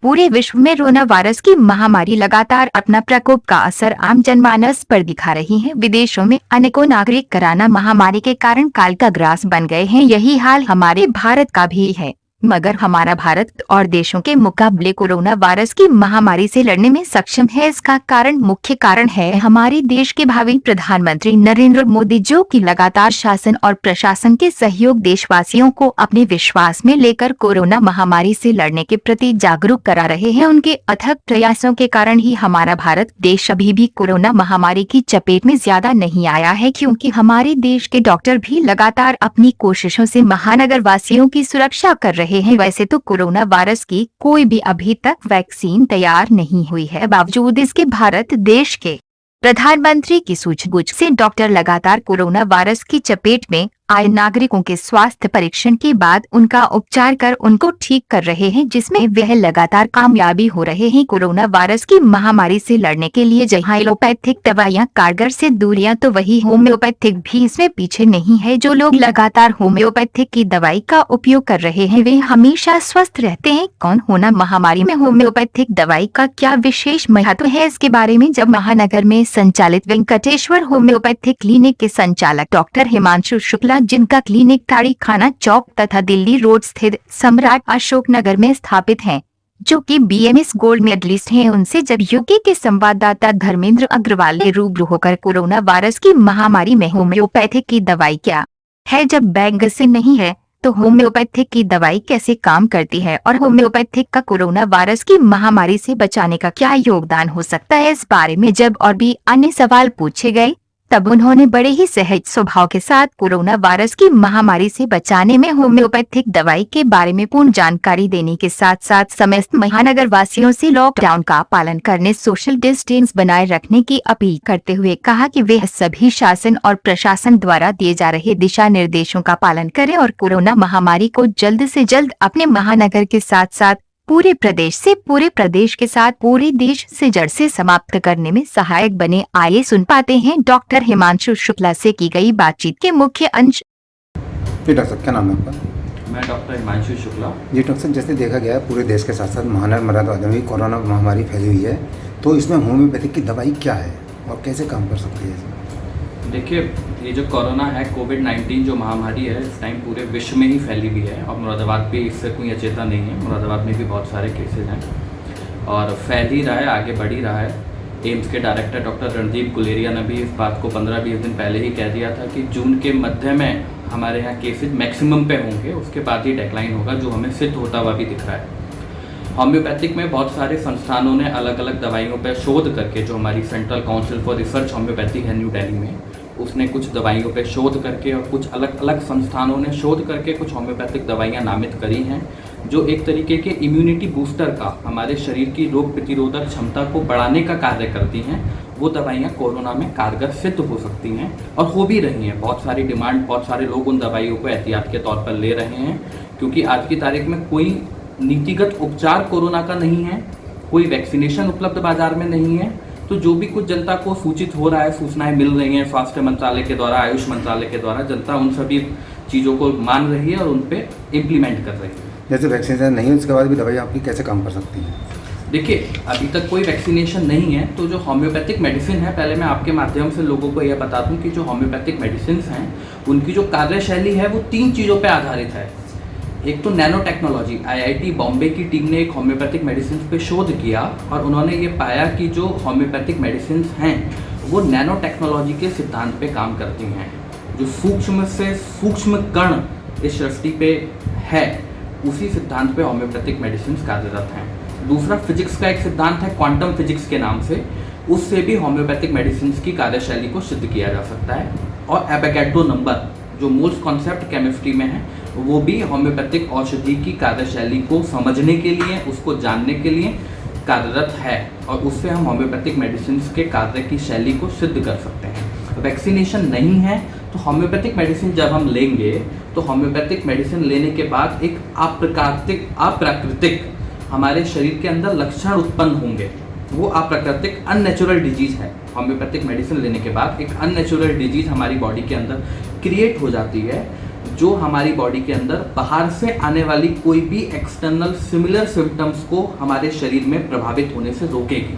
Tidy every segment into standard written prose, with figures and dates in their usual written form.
पूरे विश्व में कोरोना वायरस की महामारी लगातार अपना प्रकोप का असर आम जनमानस पर दिखा रही है। विदेशों में अनेकों नागरिक कोरोना महामारी के कारण काल का ग्रास बन गए हैं। यही हाल हमारे भारत का भी है, मगर हमारा भारत और देशों के मुकाबले कोरोना वायरस की महामारी से लड़ने में सक्षम है। इसका मुख्य कारण है हमारे देश के भावी प्रधानमंत्री नरेंद्र मोदी, जो कि लगातार शासन और प्रशासन के सहयोग देशवासियों को अपने विश्वास में लेकर कोरोना महामारी से लड़ने के प्रति जागरूक करा रहे हैं। उनके अथक प्रयासों के कारण ही हमारा भारत देश अभी भी कोरोना महामारी की चपेट में ज्यादा नहीं आया है, क्योंकि हमारे देश के डॉक्टर भी लगातार अपनी कोशिशों से महानगर वासियों की सुरक्षा कर रहे हैं। वैसे तो कोरोना वायरस की कोई भी अभी तक वैक्सीन तैयार नहीं हुई है, बावजूद इसके भारत देश के प्रधानमंत्री की सूझबूझ से डॉक्टर लगातार कोरोना वायरस की चपेट में आए नागरिकों के स्वास्थ्य परीक्षण के बाद उनका उपचार कर उनको ठीक कर रहे हैं, जिसमें वह लगातार कामयाबी हो रहे हैं। कोरोना वायरस की महामारी से लड़ने के लिए जहां एलोपैथिक दवाइयां कारगर से दूरियां, तो वही होम्योपैथिक भी इसमें पीछे नहीं है। जो लोग लगातार होम्योपैथिक की दवाई का उपयोग कर रहे हैं वे हमेशा स्वस्थ रहते हैं। कोरोना महामारी में होम्योपैथिक दवाई का क्या विशेष महत्व है, इसके बारे में जब महानगर में संचालित वेंकटेश्वर होम्योपैथिक क्लिनिक के संचालक डॉक्टर हिमांशु शुक्ला, जिनका क्लिनिक ताड़ी खाना चौक तथा दिल्ली रोड स्थित सम्राट अशोक नगर में स्थापित है, जो कि बीएमएस गोल्ड मेडलिस्ट हैं, उनसे जब यूके के संवाददाता धर्मेंद्र अग्रवाल ने रूबरू होकर कोरोना वायरस की महामारी में होम्योपैथिक की दवाई क्या है, जब बैंक से नहीं है तो होम्योपैथिक की दवाई कैसे काम करती है और होम्योपैथिक का कोरोना वायरस की महामारी से बचाने का क्या योगदान हो सकता है, इस बारे में जब और भी अन्य सवाल पूछे गए, तब उन्होंने बड़े ही सहज स्वभाव के साथ कोरोना वायरस की महामारी से बचाने में होम्योपैथिक दवाई के बारे में पूर्ण जानकारी देने के साथ साथ समस्त महानगर वासियों से लॉकडाउन का पालन करने, सोशल डिस्टेंस बनाए रखने की अपील करते हुए कहा कि वे सभी शासन और प्रशासन द्वारा दिए जा रहे दिशा निर्देशों का पालन करें और कोरोना महामारी को जल्द से जल्द अपने महानगर के साथ साथ पूरे प्रदेश के साथ पूरे देश से जड़ से समाप्त करने में सहायक बने। आइए सुन पाते हैं डॉक्टर हिमांशु शुक्ला से की गई बातचीत के मुख्य अंश। डॉक्टर साहब, क्या नाम है आपका? मैं डॉक्टर हिमांशु शुक्ला। जी डॉक्टर साहब, जैसे देखा गया है पूरे देश के साथ साथ महानगर मराठवाड़ा में कोरोना महामारी फैली हुई है, तो इसमें होम्योपैथिक की दवाई क्या है और कैसे काम कर सकती है? देखिए, ये जो कोरोना है, कोविड-19 जो महामारी है, इस टाइम पूरे विश्व में ही फैली हुई है और मुरादाबाद भी इससे कोई अचेता नहीं है। मुरादाबाद में भी बहुत सारे केसेज हैं और फैल ही रहा है, आगे बढ़ ही रहा है। एम्स के डायरेक्टर डॉक्टर रणदीप गुलेरिया ने भी इस बात को 15-20 दिन पहले ही कह दिया था कि जून के मध्य में हमारे यहाँ केसेज मैक्सिमम पे होंगे, उसके बाद ही डेक्लाइन होगा, जो हमें सिद्ध होता हुआ भी दिख रहा है। होम्योपैथिक में बहुत सारे संस्थानों ने अलग अलग दवाइयों पर शोध करके, जो हमारी central council for research homeopathic है न्यू दिल्ली में, उसने कुछ दवाइयों पे शोध करके और कुछ अलग अलग संस्थानों ने शोध करके कुछ होम्योपैथिक दवाइयाँ नामित करी हैं, जो एक तरीके के इम्यूनिटी बूस्टर का, हमारे शरीर की रोग प्रतिरोधक क्षमता को बढ़ाने का कार्य करती हैं। वो दवाइयाँ कोरोना में कारगर सिद्ध हो सकती हैं और हो भी रही हैं। बहुत सारी डिमांड, बहुत सारे लोग उन दवाइयों को एहतियात के तौर पर ले रहे हैं, क्योंकि आज की तारीख में कोई नीतिगत उपचार कोरोना का नहीं है, कोई वैक्सीनेशन उपलब्ध बाजार में नहीं है। तो जो भी कुछ जनता को सूचित हो रहा है, सूचनाएं मिल रही हैं स्वास्थ्य मंत्रालय के द्वारा, आयुष मंत्रालय के द्वारा, जनता उन सभी चीज़ों को मान रही है और उन पे इम्प्लीमेंट कर रही है। जैसे वैक्सीनेशन नहीं है, उसके बाद भी दवाई आपकी कैसे काम कर सकती है? देखिए, अभी तक कोई वैक्सीनेशन नहीं है, तो जो होम्योपैथिक मेडिसिन है, पहले मैं आपके माध्यम से लोगों को यह बता दूं कि जो होम्योपैथिक मेडिसिन हैं, उनकी जो कार्यशैली है वो 3 चीज़ों पर आधारित है। एक तो नैनो टेक्नोलॉजी, आईआईटी बॉम्बे की टीम ने एक होम्योपैथिक मेडिसिन पे शोध किया और उन्होंने ये पाया कि जो होम्योपैथिक मेडिसिन हैं वो नैनो टेक्नोलॉजी के सिद्धांत पे काम करती हैं। जो सूक्ष्म से सूक्ष्म कण इस सृष्टि पे है, उसी सिद्धांत पे होम्योपैथिक मेडिसिन कार्यरत हैं। दूसरा, फिजिक्स का एक सिद्धांत है क्वांटम फिजिक्स के नाम से, उससे भी होम्योपैथिक मेडिसिन की कार्यशैली को सिद्ध किया जा सकता है। और एवोगैड्रो नंबर, जो मोल्स कॉन्सेप्ट केमिस्ट्री में है, वो भी होम्योपैथिक औषधि की कार्यशैली को समझने के लिए, उसको जानने के लिए कार्यरत है और उससे हम होम्योपैथिक मेडिसिन के कार्य की शैली को सिद्ध कर सकते हैं। वैक्सीनेशन नहीं है, तो होम्योपैथिक मेडिसिन जब हम लेंगे तो होम्योपैथिक मेडिसिन लेने के बाद एक अप्राकृतिक हमारे शरीर के अंदर लक्षण उत्पन्न होंगे। वो अप्राकृतिक अननेचुरल डिजीज है। होम्योपैथिक मेडिसिन लेने के बाद एक अननेचुरल डिजीज हमारी बॉडी के अंदर क्रिएट हो जाती है, जो हमारी बॉडी के अंदर बाहर से आने वाली कोई भी एक्सटर्नल सिमिलर सिम्टम्स को हमारे शरीर में प्रभावित होने से रोकेगी,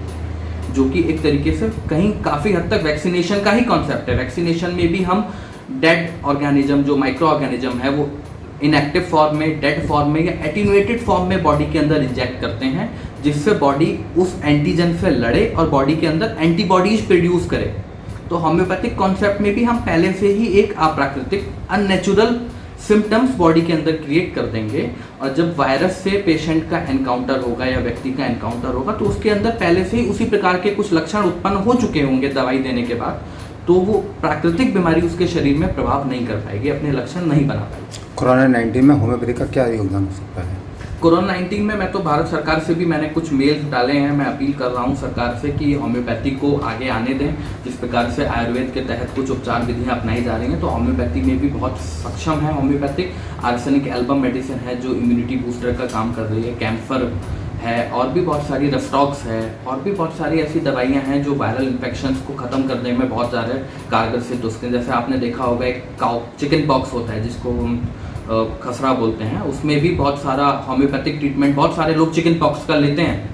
जो कि एक तरीके से कहीं काफ़ी हद तक वैक्सीनेशन का ही कॉन्सेप्ट है। वैक्सीनेशन में भी हम डेड ऑर्गेनिज्म, जो माइक्रो ऑर्गेनिज्म है, वो इनएक्टिव फॉर्म में, डेड फॉर्म में या एटीन्यूएटेड फॉर्म में बॉडी के अंदर इंजेक्ट करते हैं, जिससे बॉडी उस एंटीजन से लड़े और बॉडी के अंदर एंटीबॉडीज प्रोड्यूस करे। तो होम्योपैथिक कॉन्सेप्ट में भी हम पहले से ही एक अप्राकृतिक अननेचुरल सिम्टम्स बॉडी के अंदर क्रिएट कर देंगे, और जब वायरस से पेशेंट का एनकाउंटर होगा या व्यक्ति का एनकाउंटर होगा तो उसके अंदर पहले से ही उसी प्रकार के कुछ लक्षण उत्पन्न हो चुके होंगे दवाई देने के बाद, तो वो प्राकृतिक बीमारी उसके शरीर में प्रभाव नहीं कर पाएगी, अपने लक्षण नहीं बना पाएगी। कोरोना 19 में होम्योपैथी का क्या योगदान हो सकता है? कोरोना 19 में मैं तो भारत सरकार से भी मैंने कुछ मेल्स डाले हैं। मैं अपील कर रहा हूं सरकार से कि होम्योपैथी को आगे आने दें। जिस प्रकार से आयुर्वेद के तहत कुछ उपचार विधियां अपनाई जा रही हैं, तो होम्योपैथी में भी बहुत सक्षम है। होम्योपैथिक आर्सेनिक एल्बम मेडिसिन है जो इम्यूनिटी बूस्टर का काम कर रही है, कैम्फर है, और भी बहुत सारी रेस्टॉक्स है, और भी बहुत सारी ऐसी दवाइयाँ हैं जो वायरल इन्फेक्शंस को ख़त्म करने में बहुत ज़्यादा कारगर सिद्ध होते हैं। जैसे आपने देखा होगा एक चिकन पॉक्स होता है जिसको हम खसरा बोलते हैं, उसमें भी बहुत सारा होम्योपैथिक ट्रीटमेंट, बहुत सारे लोग चिकन पॉक्स का लेते हैं।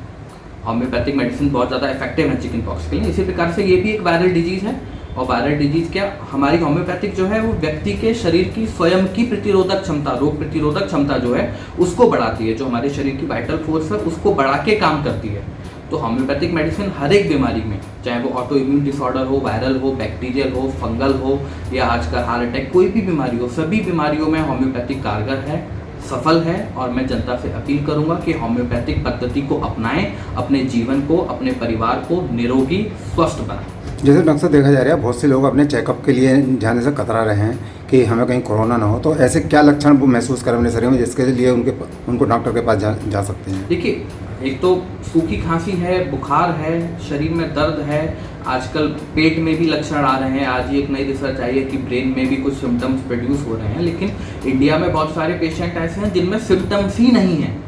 होम्योपैथिक मेडिसिन बहुत ज़्यादा इफेक्टिव है चिकन पॉक्स के लिए। इसी प्रकार से ये भी एक वायरल डिजीज़ है, और वायरल डिजीज़ क्या, हमारी होम्योपैथिक जो है वो व्यक्ति के शरीर की स्वयं की प्रतिरोधक क्षमता, रोग प्रतिरोधक क्षमता जो है उसको बढ़ाती है। जो हमारे शरीर की वाइटल फोर्स है उसको बढ़ा के काम करती है। तो होम्योपैथिक मेडिसिन हर एक बीमारी में, चाहे वो ऑटो इम्यून डिसऑर्डर हो, वायरल हो, बैक्टीरियल हो, फंगल हो, या आजकल हार्ट अटैक, कोई भी बीमारी हो, सभी बीमारियों में होम्योपैथिक कारगर है, सफल है। और मैं जनता से अपील करूंगा कि होम्योपैथिक पद्धति को अपनाएं, अपने जीवन को, अपने परिवार को निरोगी स्वस्थ बनाएं। जैसे डॉक्टर साहब देखा जा रहा है बहुत से लोग अपने चेकअप के लिए जाने से कतरा रहे हैं कि हमें कहीं कोरोना ना हो, तो ऐसे क्या लक्षण वो महसूस करें अपने शरीर में जिसके लिए उनको डॉक्टर के पास जा सकते हैं? देखिए, एक तो सूखी खांसी है, बुखार है, शरीर में दर्द है, आजकल पेट में भी लक्षण आ रहे हैं। आज ही एक नई रिसर्च आई है कि ब्रेन में भी कुछ सिम्टम्स प्रोड्यूस हो रहे हैं। लेकिन इंडिया में बहुत सारे पेशेंट ऐसे हैं जिनमें सिम्टम्स ही नहीं हैं,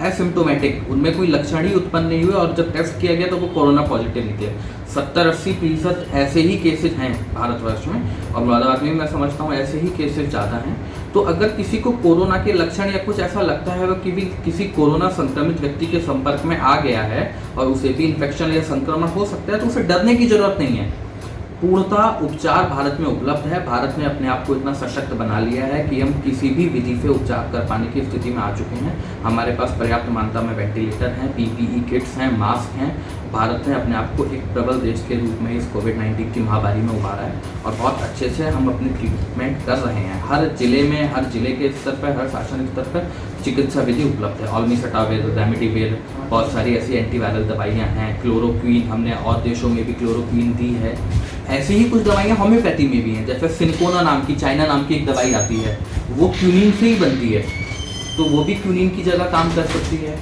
एसिम्टोमेटिक, उनमें कोई लक्षण ही उत्पन्न नहीं हुए, और जब टेस्ट किया गया तो वो कोरोना पॉजिटिव निकले। 70-80% ऐसे ही केसेज हैं भारतवर्ष में, और मुरादाबाद में भी मैं समझता हूँ ऐसे ही केसेज ज़्यादा हैं। तो अगर किसी को कोरोना के लक्षण या कुछ ऐसा लगता है कि भी किसी कोरोना संक्रमित व्यक्ति के संपर्क में आ गया है और उसे भी इन्फेक्शन या संक्रमण हो सकता है, तो उसे डरने की जरूरत नहीं है। पूर्णतः उपचार भारत में उपलब्ध है। भारत ने अपने आप को इतना सशक्त बना लिया है कि हम किसी भी विधि से उपचार कर पाने की स्थिति में आ चुके हैं। हमारे पास पर्याप्त मात्रा में वेंटिलेटर हैं, पीपीई किट्स हैं, मास्क हैं। भारत ने अपने आप को एक प्रबल देश के रूप में इस कोविड-19 की महामारी में उभारा है, और बहुत अच्छे से हम अपनी ट्रीटमेंट कर रहे हैं। हर जिले में, हर जिले के स्तर पर, हर शासन स्तर पर चिकित्सा विधि उपलब्ध है। ऑल्मीसटावेर, रेमडेसिविर, बहुत सारी ऐसी एंटीवायरल दवाइयाँ हैं। क्लोरोक्वीन, हमने और देशों में भी क्लोरोक्वीन दी है। ऐसी ही कुछ दवाइयाँ होम्योपैथी में भी हैं। जैसे सिनकोना नाम की, चाइना नाम की एक दवाई आती है, वो क्यूनिन से ही बनती है, तो वो भी क्यूनिन की जगह काम कर सकती है।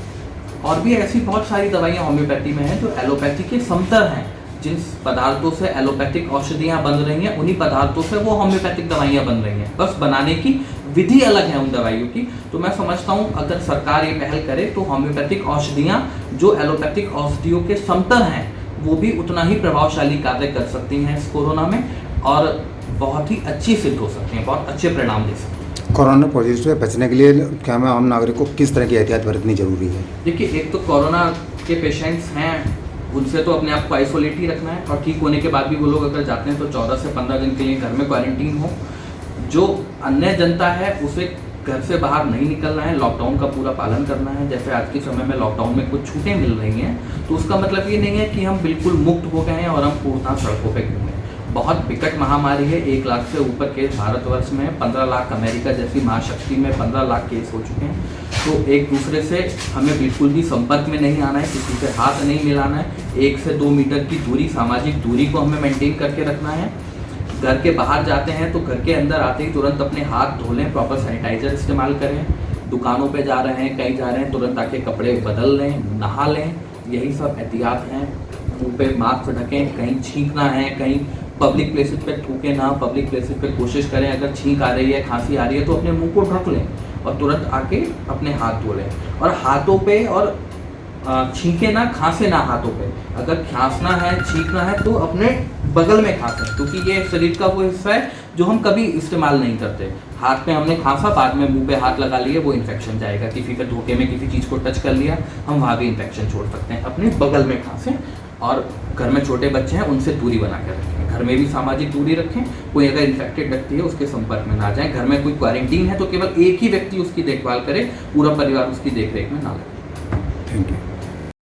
और भी ऐसी बहुत सारी दवाइयाँ होम्योपैथी में हैं जो एलोपैथी के समतर हैं। जिन पदार्थों से एलोपैथिक औषधियाँ बन रही हैं, उन्हीं पदार्थों से वो होम्योपैथिक दवाइयाँ बन रही हैं, बस बनाने की विधि अलग है उन दवाइयों की। तो मैं समझता हूँ अगर सरकार ये पहल करे तो होम्योपैथिक औषधियाँ जो एलोपैथिक औषधियों के समतर हैं वो भी उतना ही प्रभावशाली कार्य कर सकती हैं इस कोरोना में, और बहुत ही अच्छी सिद्ध हो सकती हैं, बहुत अच्छे परिणाम दे सकती हैं। कोरोना पॉजिटिव से बचने के लिए क्या हमें आम नागरिक को किस तरह की एहतियात बरतनी जरूरी है? देखिए, एक तो कोरोना के पेशेंट्स हैं, उनसे तो अपने आप को आइसोलेट ही रखना है, और ठीक होने के बाद भी वो लोग अगर जाते हैं तो 14 से 15 दिन के लिए घर में क्वारंटीन हो। जो अन्य जनता है उसे घर से बाहर नहीं निकलना है, लॉकडाउन का पूरा पालन करना है। जैसे आज के समय में लॉकडाउन में कुछ छूटें मिल रही हैं, तो उसका मतलब ये नहीं है कि हम बिल्कुल मुक्त हो गए हैं और हम पूर्णतः सड़कों पर घूमें। बहुत विकट महामारी है, 1 लाख से ऊपर केस भारतवर्ष में, 15 लाख अमेरिका जैसी महाशक्ति में 15 लाख केस हो चुके हैं। तो एक दूसरे से हमें बिल्कुल भी संपर्क में नहीं आना है, किसी से हाथ नहीं मिलाना है, 1 से 2 मीटर की दूरी, सामाजिक दूरी को हमें मेंटेन करके रखना है। घर के बाहर जाते हैं तो घर के अंदर आते ही तुरंत अपने हाथ धो लें, प्रॉपर सैनिटाइजर इस्तेमाल करें। दुकानों पे जा रहे हैं, कहीं जा रहे हैं, तुरंत आके कपड़े बदल लें, नहा लें। यही सब एहतियात हैं। मुँह पे मास्क ढकें, कहीं छींकना है, कहीं पब्लिक प्लेसेस पे थूके ना, पब्लिक प्लेसेस पे कोशिश करें अगर छींक आ रही है, खांसी आ रही है तो अपने मुंह को ढक लें और तुरंत आके अपने हाथ धो लें। और हाथों पे और छींके ना, खांसे ना हाथों पे। अगर खांसना है, छींकना है तो अपने बगल में खांसें, क्योंकि ये शरीर का वो हिस्सा है जो हम कभी इस्तेमाल नहीं करते। हाथ में हमने खांसा, बाद में मुंह पे हाथ लगा लिए, वो इन्फेक्शन जाएगा। किसी के धोखे में किसी चीज़ को टच कर लिया, हम वहाँ भी इन्फेक्शन छोड़ सकते हैं। अपने बगल में खांसें, और घर में छोटे बच्चे हैं उनसे दूरी बना कर रखें। घर में भी सामाजिक दूरी रखें। कोई अगर इन्फेक्टेड व्यक्ति है उसके संपर्क में ना जाएं। घर में कोई क्वारंटीन है तो केवल एक ही व्यक्ति उसकी देखभाल करे, पूरा परिवार उसकी देखरेख में ना लगे। Thank you.